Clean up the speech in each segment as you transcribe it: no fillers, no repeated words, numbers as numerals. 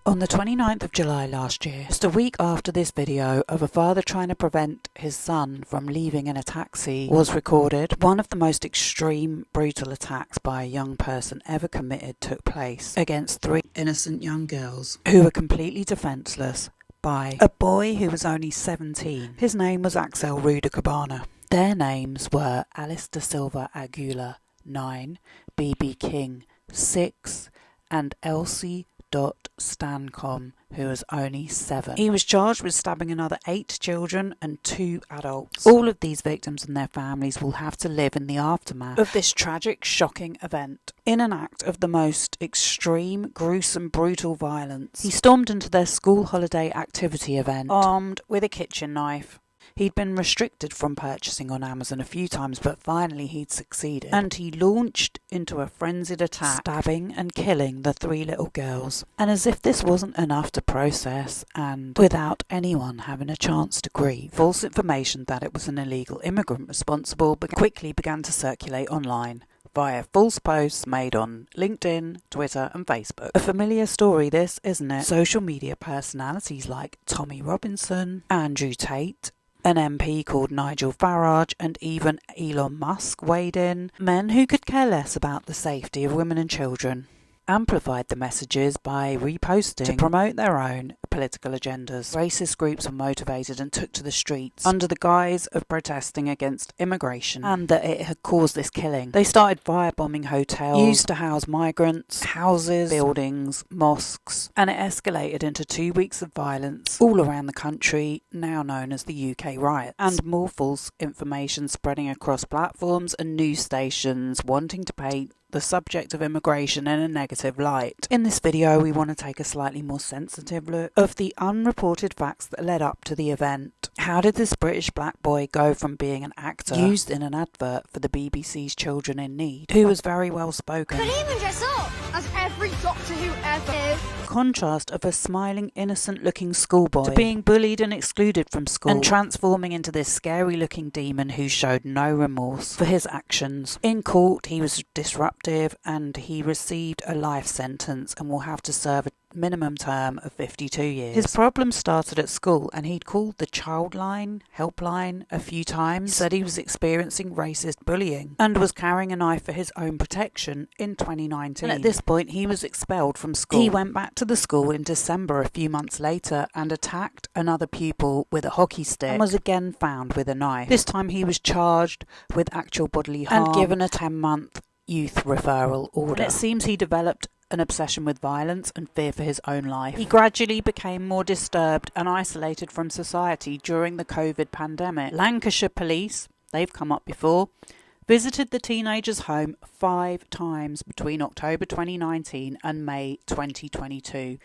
On the 29th of July last year, just a week after this video of a father trying to prevent his son from leaving in a taxi was recorded, one of the most extreme, brutal attacks by a young person ever committed took place against 3 innocent young girls who were completely defenceless by a boy who was only 17. His name was Axel Rudakubana. Their names were Alice da Silva Aguilar, 9, BB King, 6, and Elsie Stancom, who was only 7. He was charged with stabbing another 8 children and 2 adults. All of these victims and their families will have to live in the aftermath of this tragic, shocking event. In an act of the most extreme, gruesome, brutal violence, he stormed into their school holiday activity event, armed with a kitchen knife. He'd been restricted from purchasing on Amazon a few times, but finally he'd succeeded. And he launched into a frenzied attack, stabbing and killing the 3 little girls. And as if this wasn't enough to process, and without anyone having a chance to grieve, false information that it was an illegal immigrant responsible quickly began to circulate online via false posts made on LinkedIn, Twitter and Facebook. A familiar story this, isn't it? Social media personalities like Tommy Robinson, Andrew Tate, an MP called Nigel Farage, and even Elon Musk weighed in. Men who could care less about the safety of women and children amplified the messages by reposting to promote their own political agendas. Racist groups were motivated and took to the streets under the guise of protesting against immigration and that it had caused this killing. They started firebombing hotels used to house migrants, houses, buildings, mosques, and it escalated into 2 weeks of violence all around the country, now known as the UK riots, and more false information spreading across platforms and news stations wanting to paint the subject of immigration in a negative light. In this video, we want to take a slightly more sensitive look of the unreported facts that led up to the event. How did this British black boy go from being an actor used in an advert for the BBC's Children in Need, who was very well spoken, could even dress up as every Doctor Who ever is, contrast of a smiling, innocent-looking schoolboy to being bullied and excluded from school and transforming into this scary-looking demon who showed no remorse for his actions. In court, he was disruptive and he received a life sentence and will have to serve a minimum term of 52 years. His problems started at school and he'd called the Childline helpline a few times, said he was experiencing racist bullying and was carrying a knife for his own protection in 2019. And at this point he was expelled from school. He went back to the school in December a few months later and attacked another pupil with a hockey stick and was again found with a knife. This time he was charged with actual bodily harm and given a 10-month youth referral order. And it seems he developed an obsession with violence and fear for his own life. He gradually became more disturbed and isolated from society during the COVID pandemic. Lancashire police, they've come up before, visited the teenager's home 5 times between October 2019 and May 2022.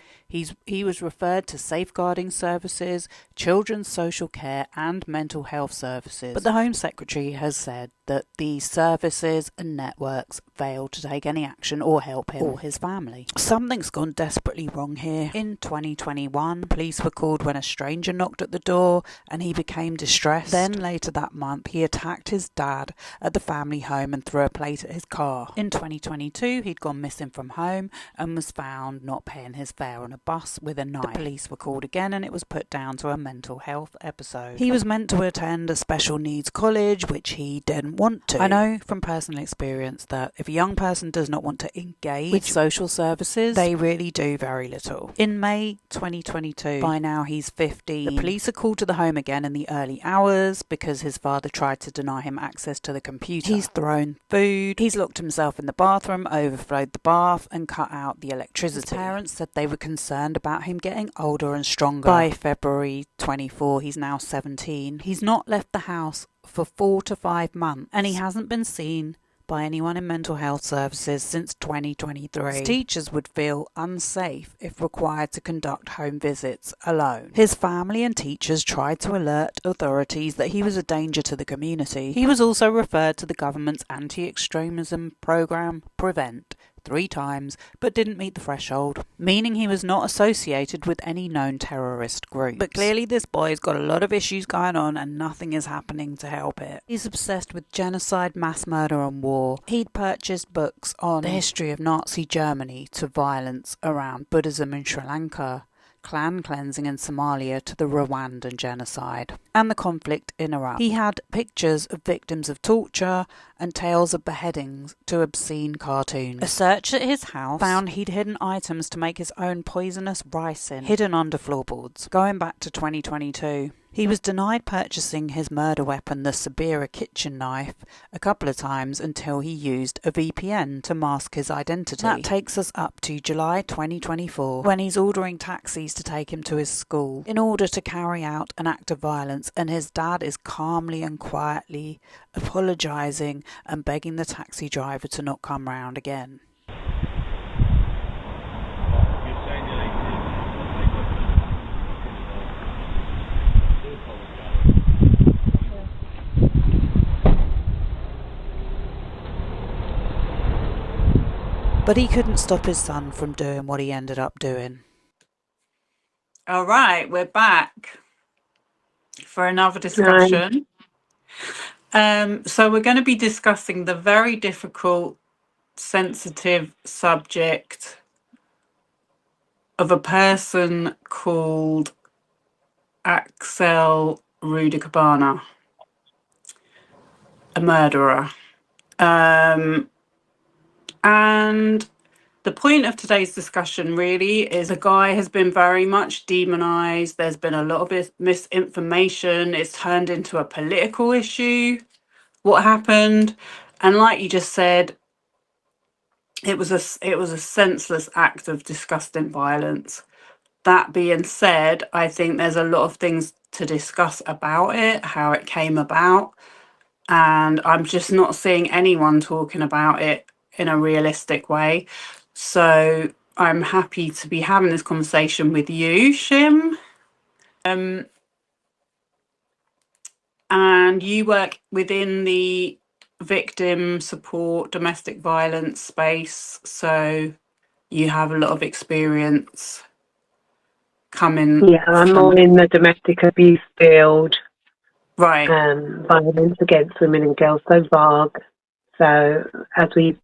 He was referred to safeguarding services, children's social care and mental health services. But the Home Secretary has said that these services and networks failed to take any action or help him or his family. Something's gone desperately wrong here. In 2021, police were called when a stranger knocked at the door and he became distressed. Then later that month, he attacked his dad at the family home and threw a plate at his car. In 2022, he'd gone missing from home and was found not paying his fare on a bus with a knife. The police were called again and it was put down to a mental health episode. He was meant to attend a special needs college, which he didn't want to. I know from personal experience that if a young person does not want to engage with social services, they really do very little. In May 2022, by now he's 15, the police are called to the home again in the early hours because his father tried to deny him access to the computer. He's thrown food, he's locked himself in the bathroom, overflowed the bath and cut out the electricity. His parents said they were concerned about him getting older and stronger. By February 24, he's now 17. He's not left the house for 4 to 5 months and he hasn't been seen by anyone in mental health services since 2023. Teachers would feel unsafe if required to conduct home visits alone. His family and teachers tried to alert authorities that he was a danger to the community. He was also referred to the government's anti-extremism program, Prevent, 3 times, but didn't meet the threshold, meaning he was not associated with any known terrorist groups. But clearly this boy's got a lot of issues going on and nothing is happening to help it. He's obsessed with genocide, mass murder and war. He'd purchased books on the history of Nazi Germany to violence around Buddhism in Sri Lanka, clan cleansing in Somalia to the Rwandan genocide, and the conflict in Iraq. He had pictures of victims of torture and tales of beheadings to obscene cartoons. A search at his house found he'd hidden items to make his own poisonous ricin, hidden under floorboards, going back to 2022. He was denied purchasing his murder weapon, the Sibera kitchen knife, a couple of times until he used a VPN to mask his identity. That takes us up to July 2024, when he's ordering taxis to take him to his school in order to carry out an act of violence, and his dad is calmly and quietly apologising and begging the taxi driver to not come round again. But he couldn't stop his son from doing what he ended up doing. All right, we're back for another discussion. So we're going to be discussing the very difficult, sensitive subject of a person called Axel Rudakubana, a murderer. And the point of today's discussion really is the guy has been very much demonized. There's been a lot of misinformation. It's turned into a political issue, what happened. And like you just said, it was a senseless act of disgusting violence. That being said, I think there's a lot of things to discuss about it, how it came about. And I'm just not seeing anyone talking about it in a realistic way. So I'm happy to be having this conversation with you, Shim. And you work within the victim support, domestic violence space. So you have a lot of experience coming. Yeah, I'm more in the domestic abuse field. Right. Violence against women and girls, so vague. So as we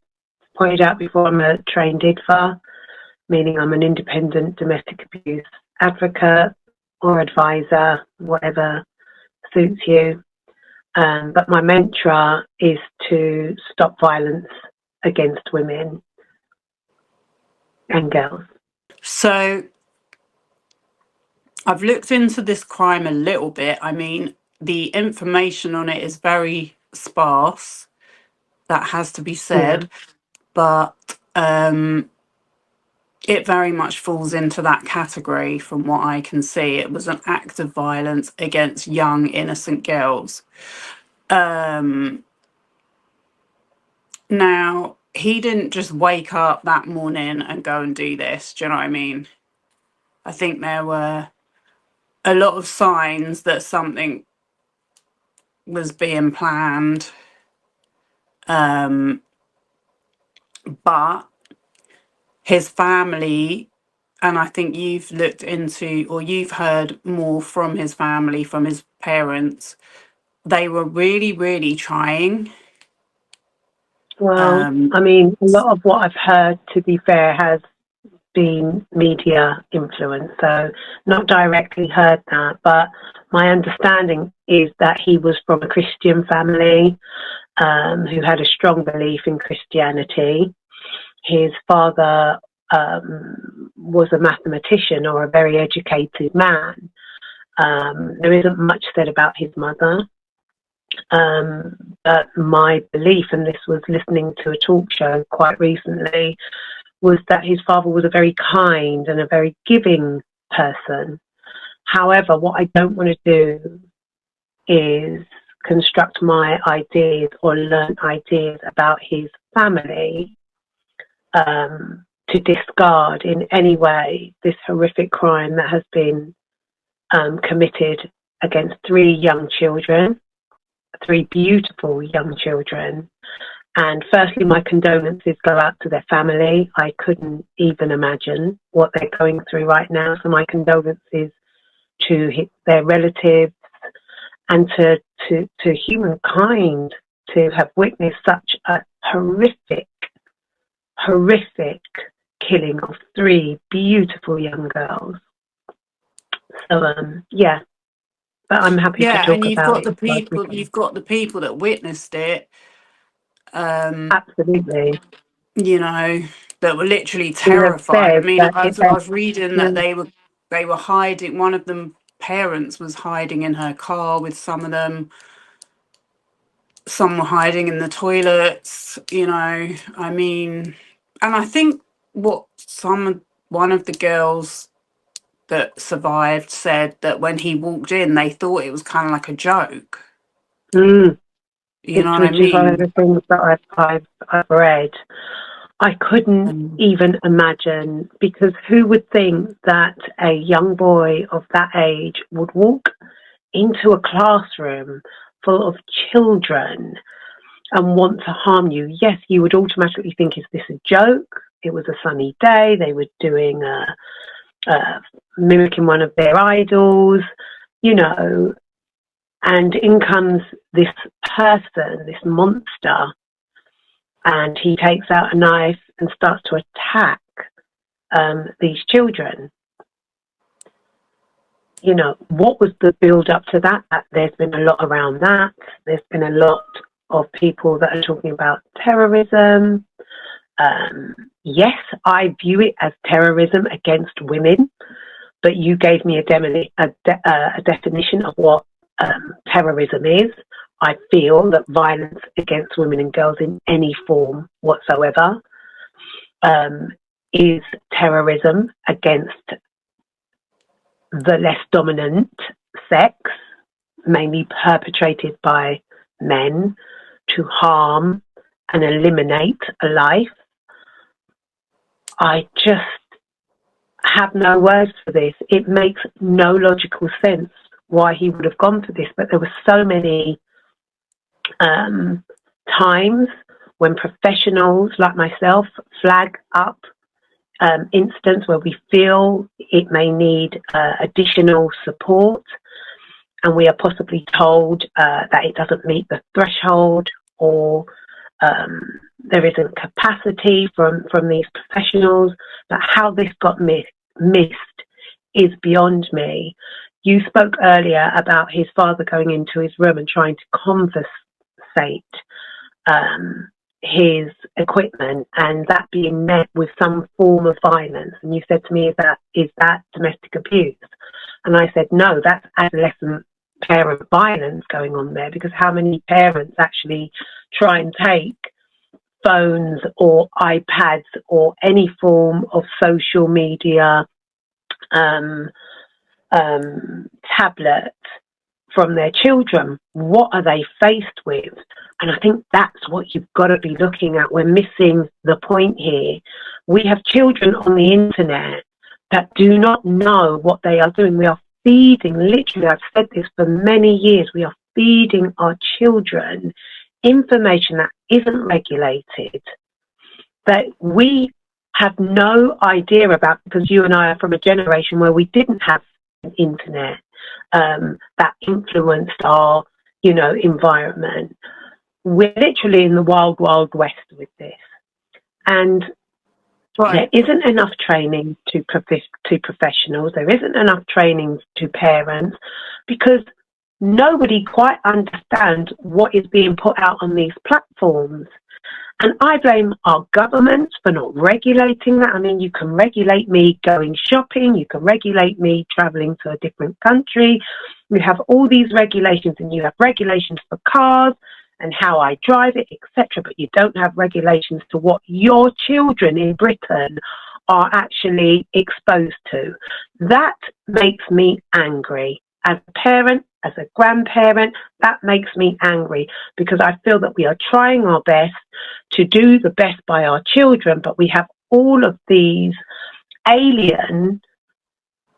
pointed out before, I'm a trained IDFA, meaning I'm an independent domestic abuse advocate or advisor, whatever suits you. But my mantra is to stop violence against women and girls. So I've looked into this crime a little bit. I mean, the information on it is very sparse. That has to be said. Yeah. But it very much falls into that category from what I can see. It was an act of violence against young, innocent girls. Now, he didn't just wake up that morning and go and do this. Do you know what I mean? I think there were a lot of signs that something was being planned. But his family, and I think you've looked into, or you've heard more from his family, from his parents, they were really, really trying. Well, I mean, a lot of what I've heard, to be fair, has been media influence, so not directly heard that, but my understanding is that he was from a Christian family who had a strong belief in Christianity. His father was a mathematician or a very educated man. There isn't much said about his mother. But my belief, and this was listening to a talk show quite recently, was that his father was a very kind and a very giving person. However, what I don't want to do is construct my ideas or learn ideas about his family to discard in any way this horrific crime that has been committed against 3 young children, 3 beautiful young children, And firstly, my condolences go out to their family. I couldn't even imagine what they're going through right now. So my condolences to their relatives and to humankind, to have witnessed such a horrific killing of 3 beautiful young girls. So, yeah, but I'm happy to talk and you've about got it. you've got the people that witnessed it, Absolutely. you know, that were literally Who have terrified. I said mean, that I it, was reading yeah. that they were hiding. One of them parents was hiding in her car with some of them. Some were hiding in the toilets. You know, I mean, and I think one of the girls that survived said that when he walked in, they thought it was kind of like a joke. Mm, You know what I which is one of the mean? things that I've read. I couldn't even imagine, because who would think that a young boy of that age would walk into a classroom full of children and want to harm you? Yes, you would automatically think, is this a joke? It was a sunny day. They were doing mimicking one of their idols, you know, and in comes this person, this monster, and he takes out a knife and starts to attack these children. You know, what was the build up to that? There's been a lot around that. There's been a lot of people that are talking about terrorism. Yes, I view it as terrorism against women, but you gave me a definition of what terrorism is. I feel that violence against women and girls in any form whatsoever is terrorism against the less dominant sex, mainly perpetrated by men, to harm and eliminate a life. I just have no words for this. It makes no logical sense why he would have gone for this, but there were so many times when professionals like myself flag up incidents where we feel it may need additional support, and we are possibly told that it doesn't meet the threshold, or there isn't capacity from these professionals. But how this got missed is beyond me. You spoke earlier about his father going into his room and trying to confiscate his equipment, and that being met with some form of violence. And you said to me, is that domestic abuse? And I said, no, that's adolescent parent violence going on there, because how many parents actually try and take phones or iPads or any form of social media tablet from their children? What are they faced with? And I think that's what you've got to be looking at. We're missing the point here. We have children on the internet that do not know what they are doing. We are feeding, literally, I've said this for many years, we are feeding our children information that isn't regulated, that we have no idea about, because you and I are from a generation where we didn't have an internet that influenced our, environment. We're literally in the wild, wild west with this. And there isn't enough training to professionals. There isn't enough training to parents, because nobody quite understands what is being put out on these platforms. And I blame our government for not regulating that. I mean, you can regulate me going shopping, you can regulate me traveling to a different country. You have all these regulations, and you have regulations for cars and how I drive it, etc. But you don't have regulations to what your children in Britain are actually exposed to. That makes me angry. As a parent, as a grandparent, that makes me angry, because I feel that we are trying our best to do the best by our children, but we have all of these alien,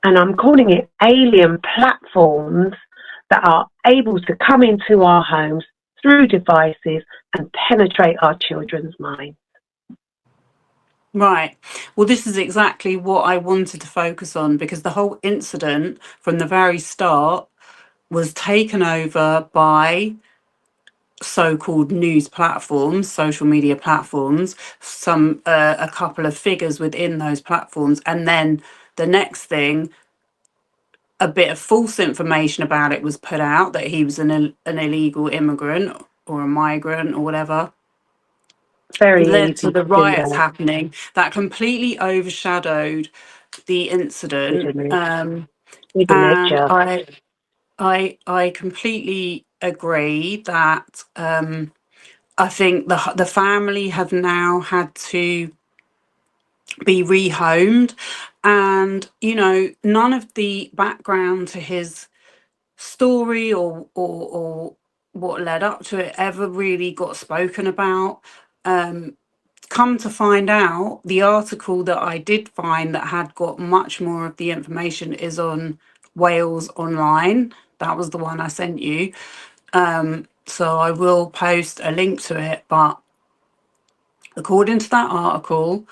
and I'm calling it alien, platforms that are able to come into our homes through devices, and penetrate our children's minds. Right. Well, this is exactly what I wanted to focus on, because the whole incident from the very start was taken over by so-called news platforms, social media platforms, a couple of figures within those platforms, and then the next thing, a bit of false information about it was put out, that he was an illegal immigrant or a migrant or whatever. Very Led easy to the to do riots that, happening that completely overshadowed the incident. isn't it? And Isn't it just? I completely agree that I think the family have now had to be rehomed, and none of the background to his story or what led up to it ever really got spoken about. Come to find out, the article that I did find that had got much more of the information is on Wales Online. That was the one I sent you. So I will post a link to it. But according to that article,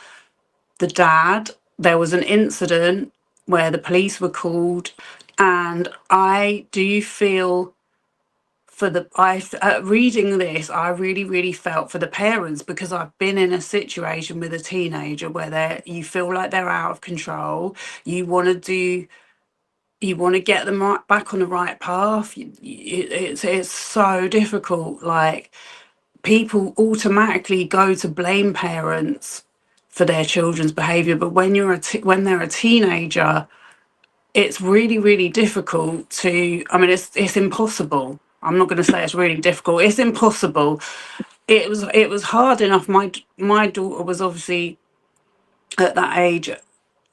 there was an incident where the police were called, and I do feel reading this, I really, really felt for the parents, because I've been in a situation with a teenager where you feel like they're out of control. You want to get them back on the right path. It's so difficult. Like, people automatically go to blame parents for their children's behaviour, but when they're a teenager, it's really, really difficult to. I mean, it's impossible. I'm not going to say it's really difficult. It's impossible. It was hard enough. My daughter was obviously at that age,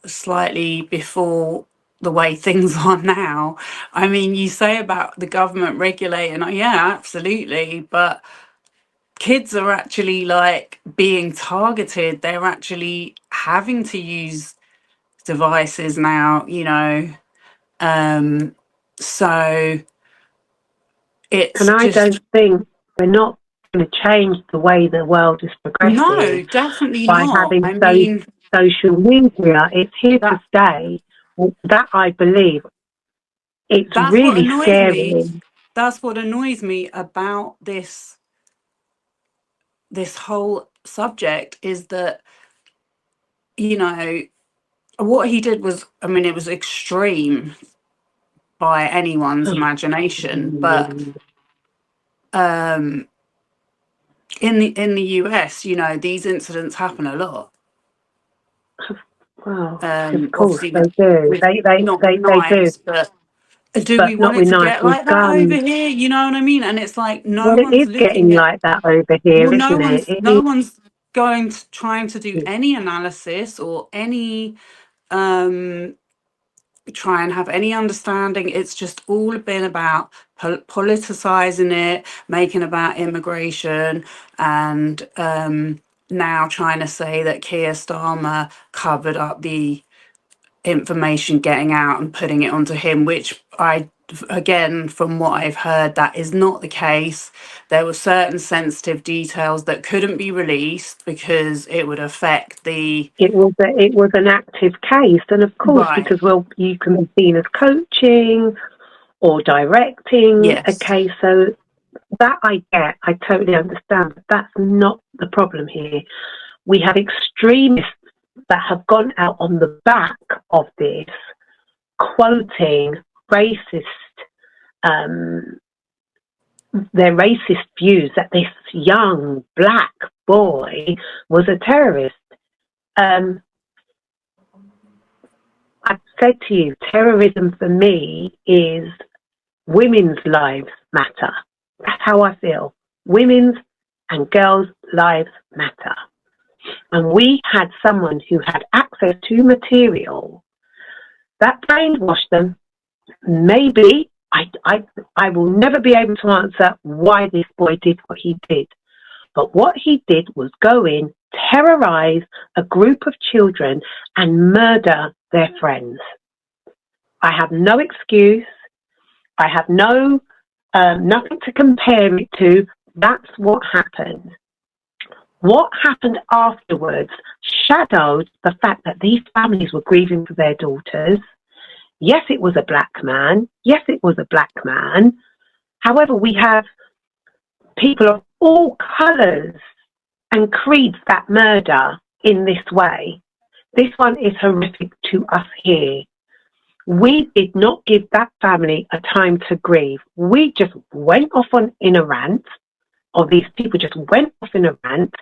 slightly before the way things are now. I mean, you say about the government regulating, yeah, absolutely, but kids are actually like being targeted. They're actually having to use devices now, so And it's I just, don't think we're not going to change the way the world is no, progressing definitely by not. having I mean, social media. It's here to that stay. That I believe. It's that's what really annoys me. scary. That's what annoys me about this whole subject, is that, what he did was, I mean, it was extreme by anyone's imagination, but um in the US, these incidents happen a lot. Well, of course Obviously they with do. not with They do, knives, but do we but want not it with to knives, get with like that over guns. here? You know what I mean? And it's like, no Well, it one's is getting looking at, like that over well, here, no isn't it? one's no one's trying to do Is. any analysis or any um try and have any understanding. It's just all been about politicizing it, making about immigration, and now trying to say that Keir Starmer covered up the information getting out and putting it onto him, which again, from what I've heard, that is not the case. There were certain sensitive details that couldn't be released because it would affect the. It was an active case, and of course, Right. because you can be seen as coaching or directing a Yes. case. So that I get, I totally understand. But that's not the problem here. We have extremists that have gone out on the back of this, quoting racist, their racist views that this young black boy was a terrorist. I've said to you, terrorism for me is women's lives matter. That's how I feel. Women's and girls' lives matter. And we had someone who had access to material that brainwashed them. Maybe I will never be able to answer why this boy did what he did. But what he did was go in, terrorize a group of children and murder their friends. I have no excuse. I have nothing to compare it to That's what happened. What happened afterwards shadowed the fact that these families were grieving for their daughters. Yes, it was a black man. Yes, it was a black man. However, we have people of all colours and creeds that murder in this way. This one is horrific to us here. We did not give that family a time to grieve. We just went off in a rant, or these people just went off in a rant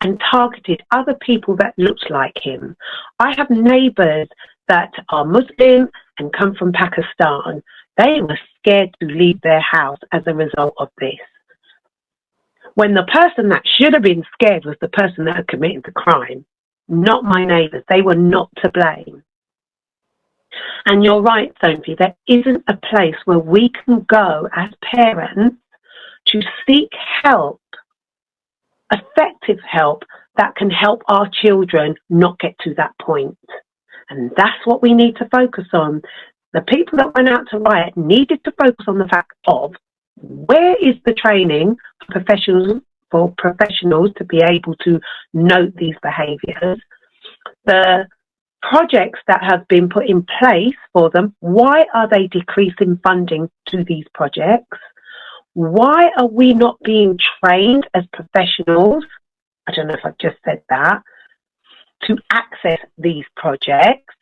and targeted other people that looked like him. I have neighbours that are Muslim and come from Pakistan. They were scared to leave their house as a result of this. When the person that should have been scared was the person that had committed the crime, not my neighbours. They were not to blame. And you're right, Sophie, there isn't a place where we can go as parents to seek help, effective help, that can help our children not get to that point. And that's what we need to focus on. The people that went out to riot needed to focus on the fact of where is the training for professionals to be able to note these behaviours, the projects that have been put in place for them, why are they decreasing funding to these projects? Why are we not being trained as professionals, I don't know if I've just said that, to access these projects?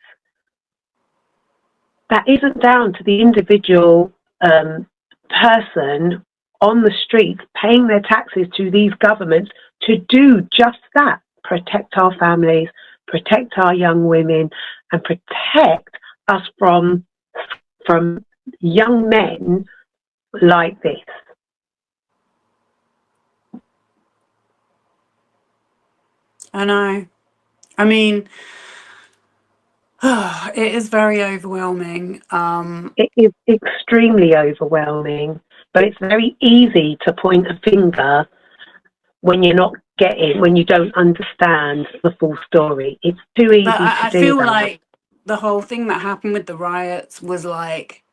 That isn't down to the individual person on the streets paying their taxes to these governments to do just that, protect our families, protect our young women, and protect us from young men like this. I know. I mean, it is very overwhelming. It is extremely overwhelming, but it's very easy to point a finger when you're not when you don't understand the full story. It's too easy but to I do feel that. like the whole thing that happened with the riots was like,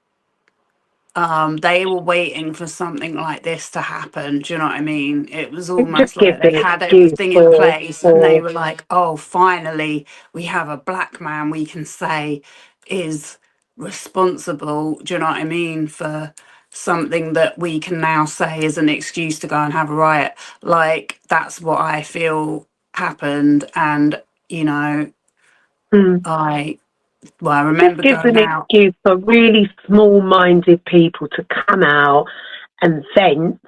they were waiting for something like this to happen. Do you know what I mean? It was It just almost gives like they an had excuse everything in for, place and they were like, oh, finally, we have a black man we can say is responsible, do you know what I mean, for something that we can now say is an excuse to go and have a riot. Like, that's what I feel happened. And, you know, I remember just gives going an out. excuse for really small-minded people to come out and vent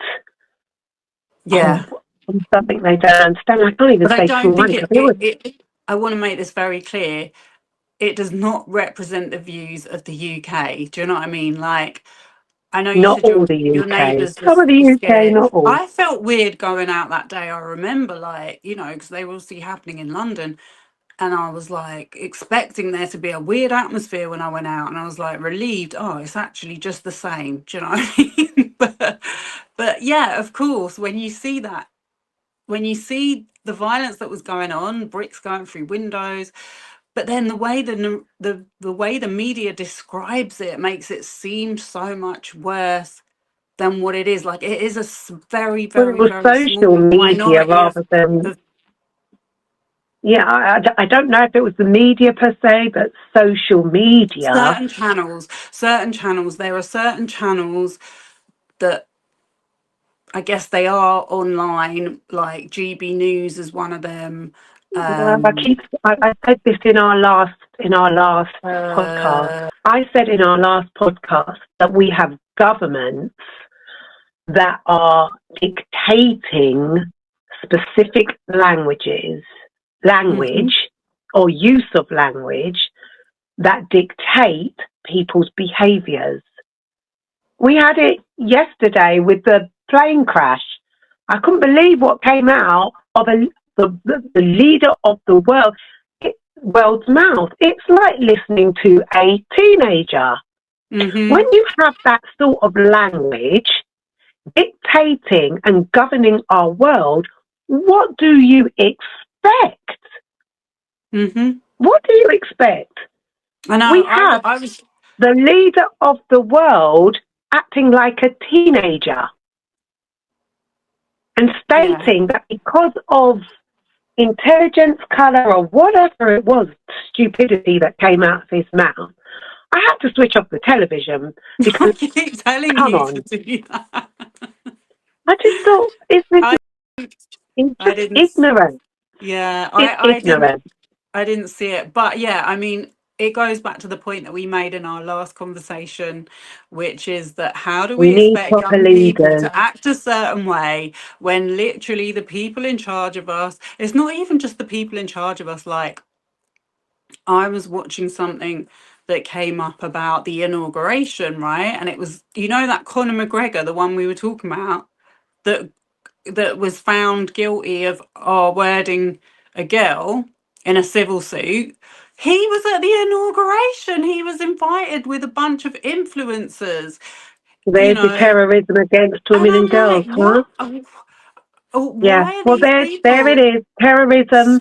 Yeah. on something they don't understand. I can't even But I say don't think small-minded. I want to make this very clear. It does not represent the views of the UK. Do you know what I mean? Like, I know you Not said all the your UK. neighbours Some of were the UK, scared. not all. I felt weird going out that day. I remember, like, you know, because they were obviously happening in London. And I was like expecting there to be a weird atmosphere when I went out. And I was like relieved. Oh, it's actually just the same. Do you know what I mean? But yeah, of course, when you see that, when you see the violence that was going on, bricks going through windows, but then the way the way the media describes it makes it seem so much worse than what it is. Like, it is a very, Well, it very, was very social small media minority rather than... of Yeah, I don't know if it was the media per se, but social media. certain channels. Certain channels. There are certain channels that I guess they are online, like GB News is one of them. I said this in our last podcast. Uh, I said in our last podcast that we have governments that are dictating specific language or use of language that dictate people's behaviours. We had it yesterday with the plane crash. I couldn't believe what came out of the leader of the world's mouth. It's like listening to a teenager. When you have that sort of language dictating and governing our world, what do you expect? What do you expect? I know. We have I was. the leader of the world acting like a teenager. and Yeah. stating that because of intelligence, colour, or whatever it was, stupidity that came out of his mouth, I had to switch off the television I because, keep telling come you to on, do that. I just thought, I it's I just didn't. ignorant. Yeah, It's ignorant. I didn't see it. But yeah, I mean, it goes back to the point that we made in our last conversation, which is that how do We we need expect proper young people leaders. to act a certain way when literally the people in charge of us, it's not even just the people in charge of us. Like, I was watching something that came up about the inauguration, right? And it was, that Conor McGregor, the one we were talking about, that was found guilty of wording a girl in a civil suit. He was at the inauguration. He was invited with a bunch of influencers, There's the terrorism against and women and I'm girls, like, huh? what? Oh, Yeah. why are Well, these there it people is. Terrorism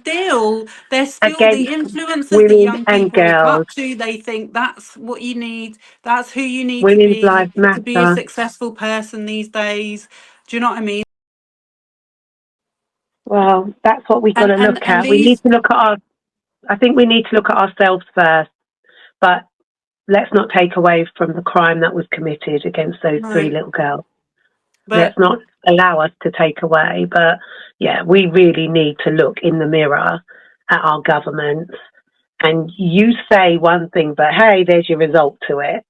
they're still the against influencers that women young and people look girls. up to? They think that's what you need. That's who you need Women's lives to be a matter. successful person these days. Do you know what I mean? Well, that's what we've got And to look and at. We need these to look at I think we need to look at ourselves first, but let's not take away from the crime that was committed against those three no, little girls. Let's but not allow us to take away. But yeah, we really need to look in the mirror at our governments. And you say one thing, but hey, there's your result to it.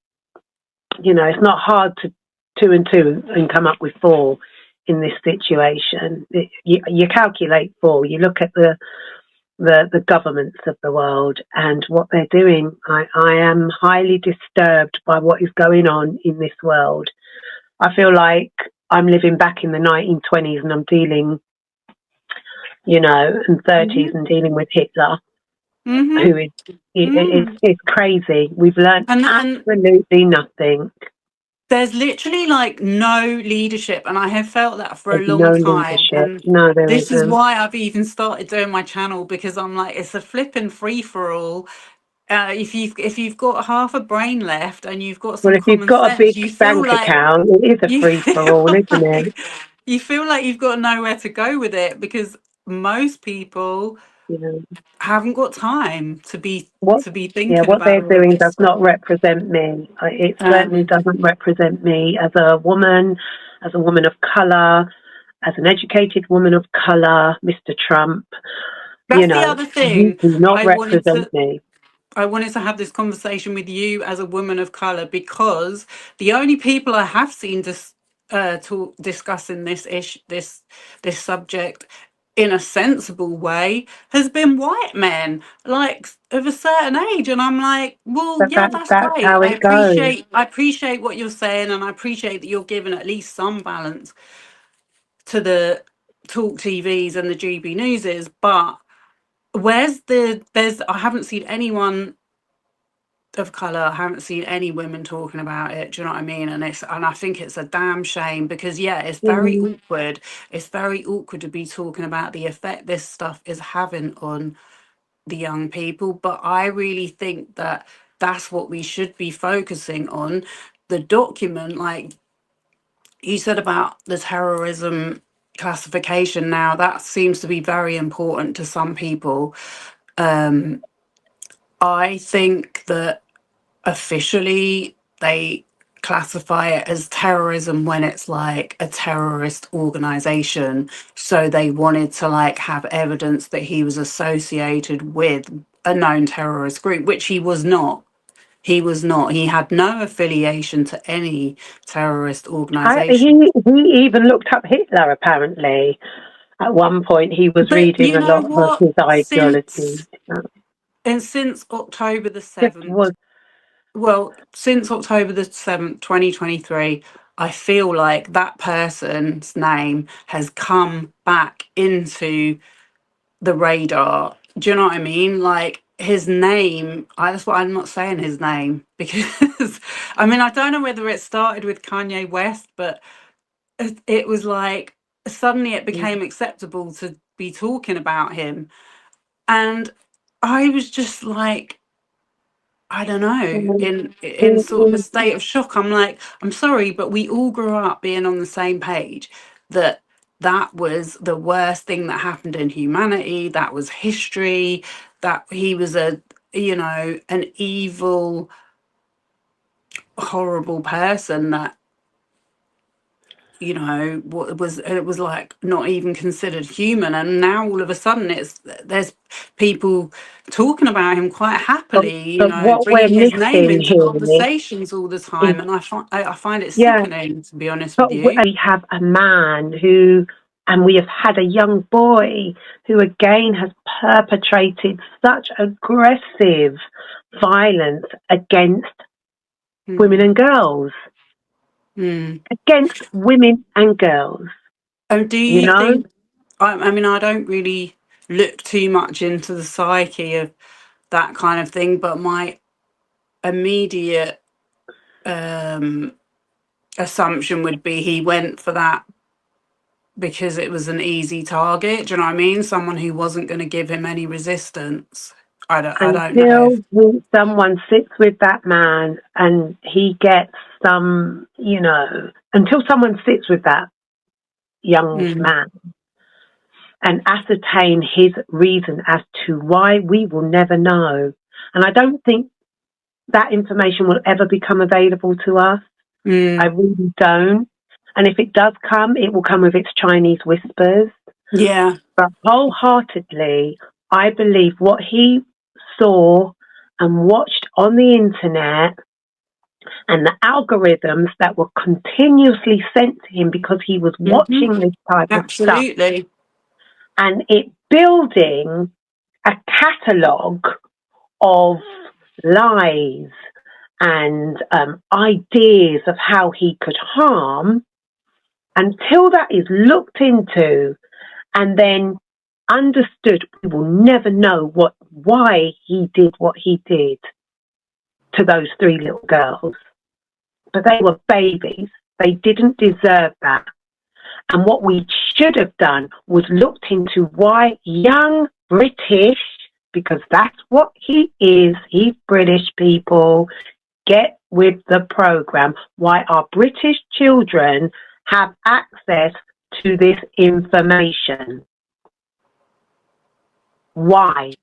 It's not hard to two and two and come up with four in this situation. You calculate four. You look at the governments of the world and what they're doing. I am highly disturbed by what is going on in this world. I feel like I'm living back in the 1920s and I'm dealing, and 30s hmm and dealing with Hitler, hmm who is it's crazy. We've learned and absolutely nothing. there's literally like no leadership, and I have felt that for a There's long no time. leadership. And No, there this is isn't. why I've even started doing my channel, because I'm like, it's a flipping free for all. If you've got half a brain left and you've got Well, some if you've common got a sense, big you feel bank like account, it is a you free for feel all, isn't it? like you feel like you've got nowhere to go with it, because most people You know haven't got time to be what? Yeah, thinking what about they're all of doing this does not stuff. represent me. It certainly Um, doesn't represent me as a woman of colour, as an educated woman of colour, Mr. Trump. that's the other You thing. do not I wanted represent to me. I wanted to have this conversation with you as a woman of color, because the only people I have seen discussing this subject in a sensible way has been white men, like of a certain age. And I'm like, well, But yeah, that's that's great. how it goes. I appreciate what you're saying, and I appreciate that you're giving at least some balance to the talk TVs and the GB newses. But there's I haven't seen anyone of color. I haven't seen any women talking about it. Do you know what I mean? And I think it's a damn shame, because yeah, it's very Mm, awkward. It's very awkward to be talking about the effect this stuff is having on the young people. But I really think that that's what we should be focusing on. The document, like you said about the terrorism classification, now that seems to be very important to some people. I think that officially they classify it as terrorism when it's like a terrorist organization. So they wanted to like have evidence that he was associated with a known terrorist group, which he was not. He was not. He had no affiliation to any terrorist organization. he even looked up Hitler, apparently. At one point, he was But reading you a know lot of what? his ideology. Since October the Just 7th, was. well, since October the 7th, 2023, I feel like that person's name has come back into the radar. Do you know what I mean? Like his name, that's why I'm not saying his name, because I mean, I don't know whether it started with Kanye West, but it was like suddenly it became acceptable to be talking about him. And I was just like, I don't know, in sort of a state of shock. I'm like, I'm sorry, but we all grew up being on the same page that that was the worst thing that happened in humanity. That was history. That he was an evil, horrible person that, it was like not even considered human. And now all of a sudden there's people talking about him quite happily, But what we're bringing his name missing into here conversations all the is, time. And I find it yeah, sickening, to be honest with but you. we have a man who, and we have had a young boy who again has perpetrated such aggressive violence against women and girls. Against women and girls. And do you think, I mean, I don't really look too much into the psyche of that kind of thing, but my immediate assumption would be he went for that because it was an easy target. Do you know what I mean? Someone who wasn't going to give him any resistance. I don't know. Until someone sits with that man and he gets some, until someone sits with that young man and ascertain his reason as to why, we will never know. And I don't think that information will ever become available to us. I really don't. And if it does come, it will come with its Chinese whispers. Yeah. But wholeheartedly, I believe what he saw and watched on the internet and the algorithms that were continuously sent to him because he was watching this type of stuff, and it building a catalogue of lies and ideas of how he could harm, until that is looked into and then understood, we will never know why he did what he did to those 3 little girls. But they were babies. They didn't deserve that. And what we should have done was looked into why young British, because that's what he is, he's British, people, get with the program, why our British children have access to this information. Why?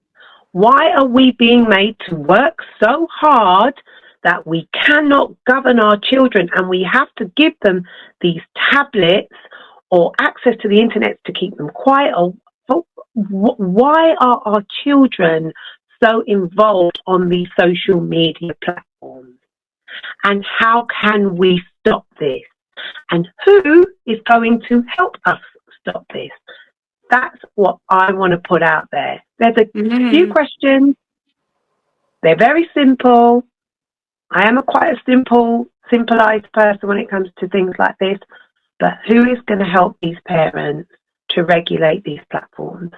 Why are we being made to work so hard that we cannot govern our children, and we have to give them these tablets or access to the internet to keep them quiet? Why are our children so involved on these social media platforms? And how can we stop this? And who is going to help us stop this? That's what I want to put out there. There's a few questions. They're very simple. I am quite a simplified person when it comes to things like this. But who is going to help these parents to regulate these platforms?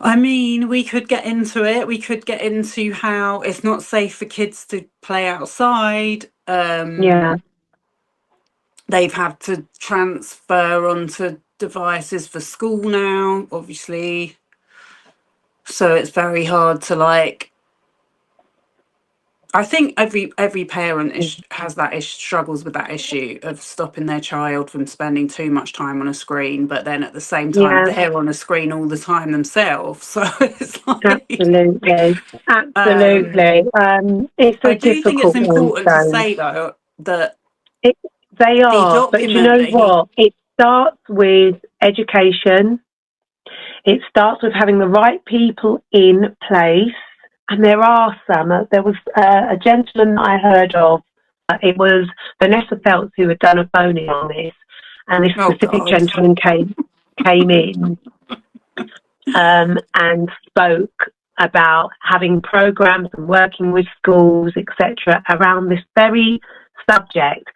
I mean, we could get into it. We could get into how it's not safe for kids to play outside. They've had to transfer onto devices for school now, obviously. So it's very hard to I think every parent has that struggles with that issue of stopping their child from spending too much time on a screen, but then at the same time they're on a screen all the time themselves. So it's absolutely. It's a I do think it's difficult important to one. say though that they are, but you know what? It starts with education. It starts with having the right people in place. And there are some. There was a gentleman that I heard of. It was Vanessa Feltz who had done a phoning on this. And this specific gentleman came in and spoke about having programs and working with schools, etc., around this very subject.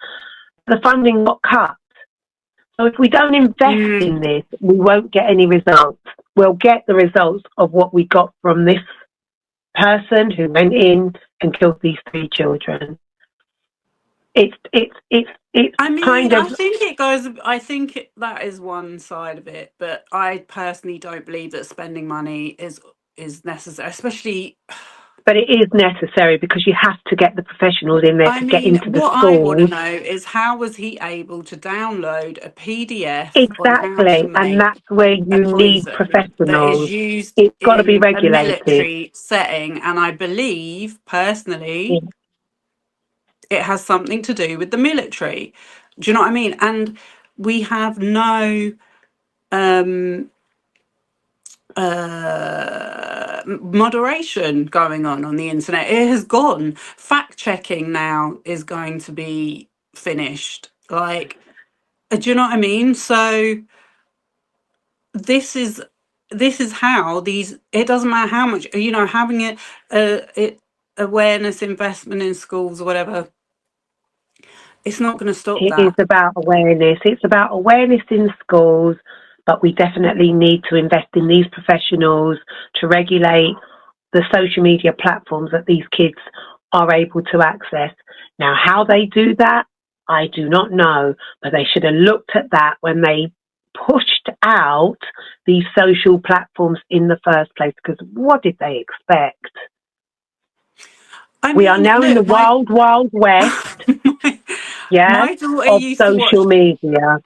The funding got cut. So if we don't invest in this, we won't get any results. We'll get the results of what we got from this person who went in and killed these 3 children. It's I mean, kind of, I think that is one side of it, but I personally don't believe that spending money is necessary, especially But it is necessary because you have to get the professionals in there I to get mean, into the what I want to schools. know is how was he able to download a PDF on how to Exactly, and make that's where a you need poison that is professionals. used It's got to be in a regulated. military setting, and I believe Yeah. personally it has something to do with the military. Do you know what I mean? And we have no moderation going on the internet. It has gone. Fact checking now is going to be finished. Like, do you know what I mean? So this is how these. It doesn't matter how much, having it awareness investment in schools or whatever. It's not going to stop It is that. about awareness. It's about awareness in schools, but we definitely need to invest in these professionals to regulate the social media platforms that these kids are able to access. Now, how they do that, I do not know, but they should have looked at that when they pushed out these social platforms in the first place, because what did they expect? I We are mean, now in the look, wild, wild west, my, yeah, my daughter of used to watch. social media.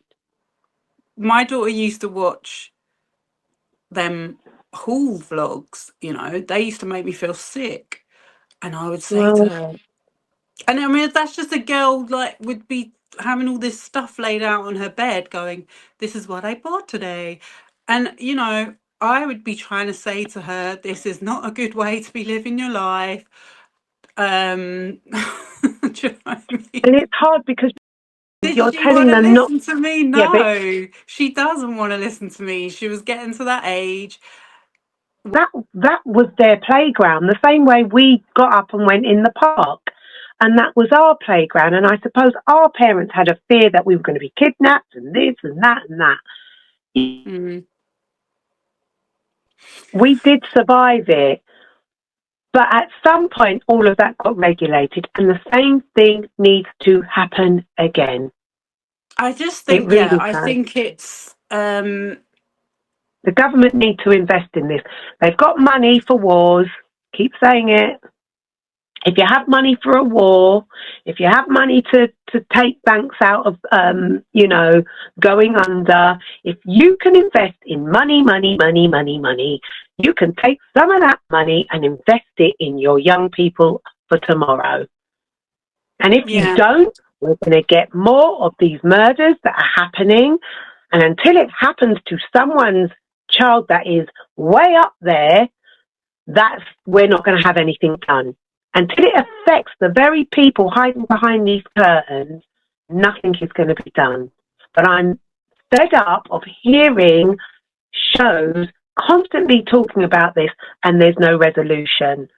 My daughter used to watch them haul vlogs. They used to make me feel sick, and I would say to Well, her, and I mean, that's just a girl like would be having all this stuff laid out on her bed, going, "This is what I bought today," and I would be trying to say to her, "This is not a good way to be living your life." Do you know what I mean? and it's hard because Did you're she want telling to them not, listen to me? yeah, but No, she doesn't want to listen to me. She was getting to that age. that was their playground, the same way we got up and went in the park. And that was our playground. And I suppose our parents had a fear that we were going to be kidnapped and this and that and that. Mm. We did survive it. But at some point, all of that got regulated. And the same thing needs to happen again. I just It think, really I does. think it's. The government need to invest in this. They've got money for wars. Keep saying it. If you have money for a war, if you have money to take banks out of, going under, if you can invest in money, you can take some of that money and invest it in your young people for tomorrow. And if you Yeah. don't, we're going to get more of these murders that are happening. And until it happens to someone's child that is way up there, we're not going to have anything done. Until it affects the very people hiding behind these curtains, nothing is going to be done. But I'm fed up of hearing shows constantly talking about this and there's no resolution.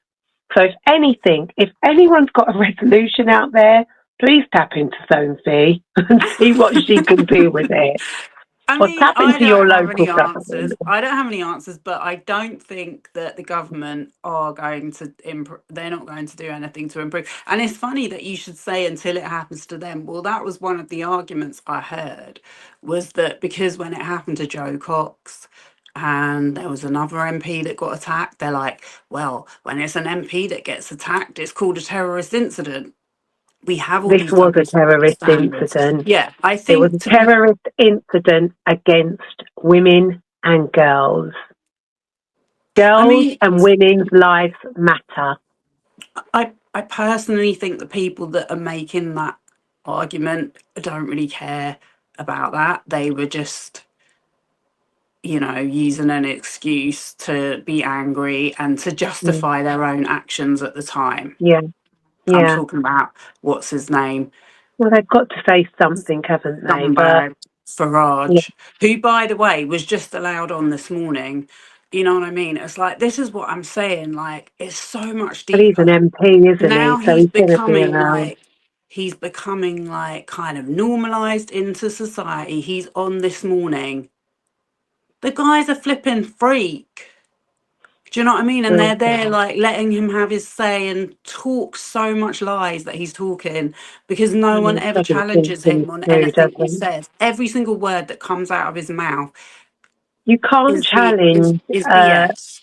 So if anyone's got a resolution out there, please tap into Sophie and see what she can do with it. I Or mean, tap into your local government. I don't have any answers, but I don't think that the government are going to improve. They're not going to do anything to improve. And it's funny that you should say until it happens to them. Well, that was one of the arguments I heard, was that because when it happened to Joe Cox and there was another MP that got attacked, they're like, well, when it's an MP that gets attacked, it's called a terrorist incident. We have all This these was double a terrorist standards. incident. Yeah, I It was think a terrorist incident against women and girls. I Girls mean, and women's lives matter. I personally think the people that are making that argument don't really care about that. They were just, using an excuse to be angry and to Mm. justify their own actions at the time. Yeah, I'm yeah. talking about what's his name? Well, they've got to say something, haven't they? But Scumbag yeah, Farage, who, by the way, was just allowed on this morning. You know what I mean? It's like, this is what I'm saying. Like, it's so much but he's an deeper. MP, isn't Now he? So he's going to be allowed. he's becoming like kind of normalized into society. He's on this morning. The guy's a flipping freak. Do you know what I mean? And Oh, they're there like letting him have his say and talk so much lies that he's talking, because no one ever doesn't think challenges things him on through, does anything he he? says. Every single word that comes out of his mouth You can't is challenge. BS.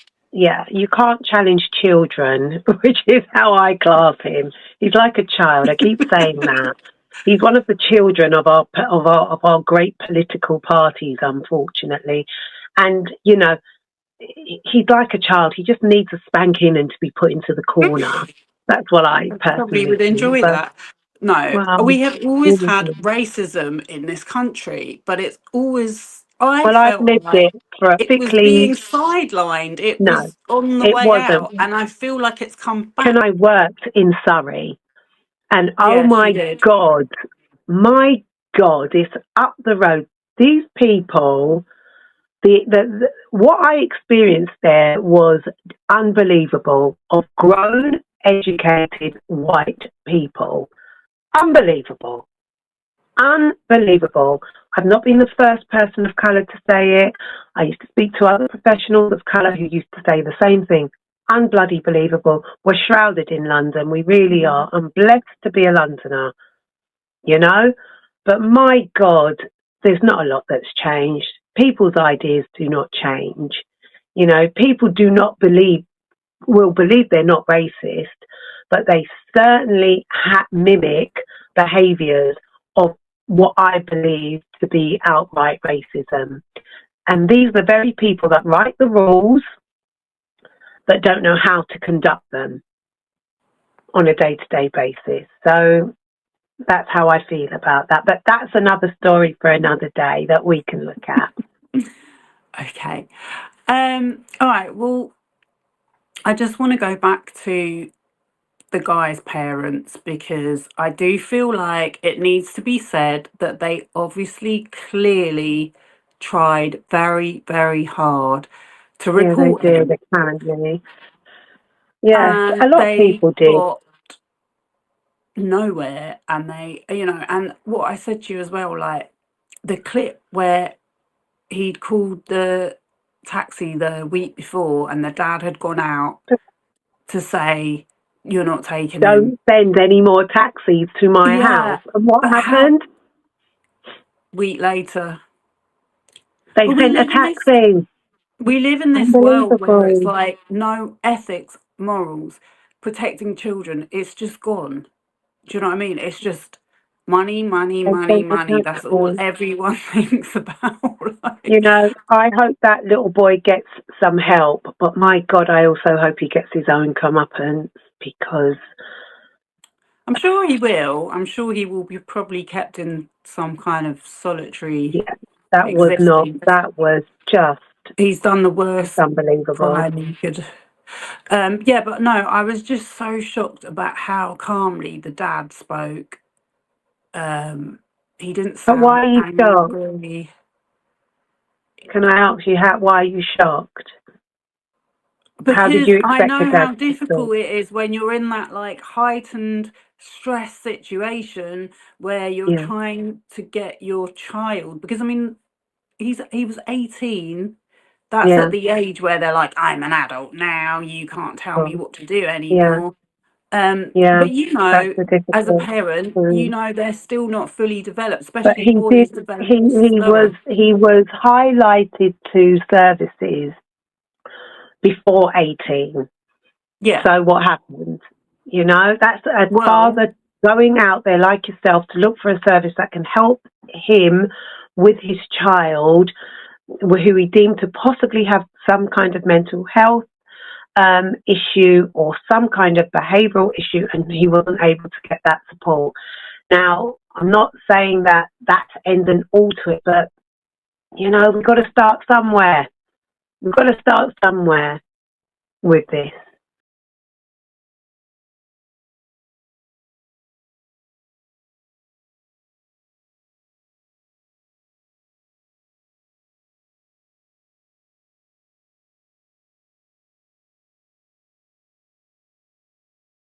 you can't challenge children, which is how I class him. He's like a child. I keep saying that. He's one of the children of our great political parties, unfortunately. And, you know, he's like a child. He just needs a spanking and to be put into the corner. That's what I Probably personally would think. enjoy But, that. No, well, we have always had racism in this country, but it's always, I well, I've felt lived like it for a it was thickly, being sidelined. It no, was on the it way wasn't. out, and I feel like it's come Can back. I worked in Surrey? And oh Yes, you my did. God, my God, it's up the road. These people, what I experienced there was unbelievable, of grown, educated white people. Unbelievable. Unbelievable. I've not been the first person of colour to say it. I used to speak to other professionals of colour who used to say the same thing. Unbloody believable. We're shrouded in London. We really are. I'm blessed to be a Londoner, you know? But my God, there's not a lot that's changed. People's ideas do not change. You know, people will believe they're not racist, but they certainly mimic behaviours of what I believe to be outright racism. And these are the very people that write the rules but don't know how to conduct them on a day-to-day basis. So that's how I feel about that. But that's another story for another day that we can look at. Okay. All right. Well, I just want to go back to the guy's parents because I do feel like it needs to be said that they obviously clearly tried very, very hard to Yeah, they report did, him, apparently. Yeah, a and lot of they people did. got nowhere. And they, and what I said to you as well, like the clip where he'd called the taxi the week before and the dad had gone out to say, "You're not taking him." Don't send any more taxis to my Yeah, house. And what but how? happened? Week later. They But sent a taxi. we live in this world where it's Unbelievable. like no ethics, morals, protecting children. It's just gone. Do you know what I mean? It's just money, money, They money, sent a money. That's all taxi. everyone thinks about. You Like, know, I hope that little boy gets some help, but my God, I also hope he gets his own comeuppance because, I'm sure he will. I'm sure he will be probably kept in some kind of solitary yeah, existence. that was just He's done the worst unbelievable. crime he could. Yeah, but no, I was just so shocked about how calmly the dad spoke. Um, he didn't But sound why are you shocked? angry Can I ask you why are you shocked? How did because you I expect the know dad how to talk? difficult it is when you're in that like heightened stress situation where you're Yeah, trying to get your child. Because I mean, he was 18. That's yeah, at the age where they're like, I'm an adult now. You can't tell me well, what to do yeah, anymore. yeah. But That's the as a difficult. parent, Mm. they're still not fully developed, But especially boys develop slower. he was highlighted to services before 18. Yeah. So what happened? You know, that's a Well, father going out there like yourself to look for a service that can help him with his child who he deemed to possibly have some kind of mental health issue or some kind of behavioural issue, and he wasn't able to get that support. Now, I'm not saying that that's end and all to it, but, you know, we've got to start somewhere. We've got to start somewhere with this.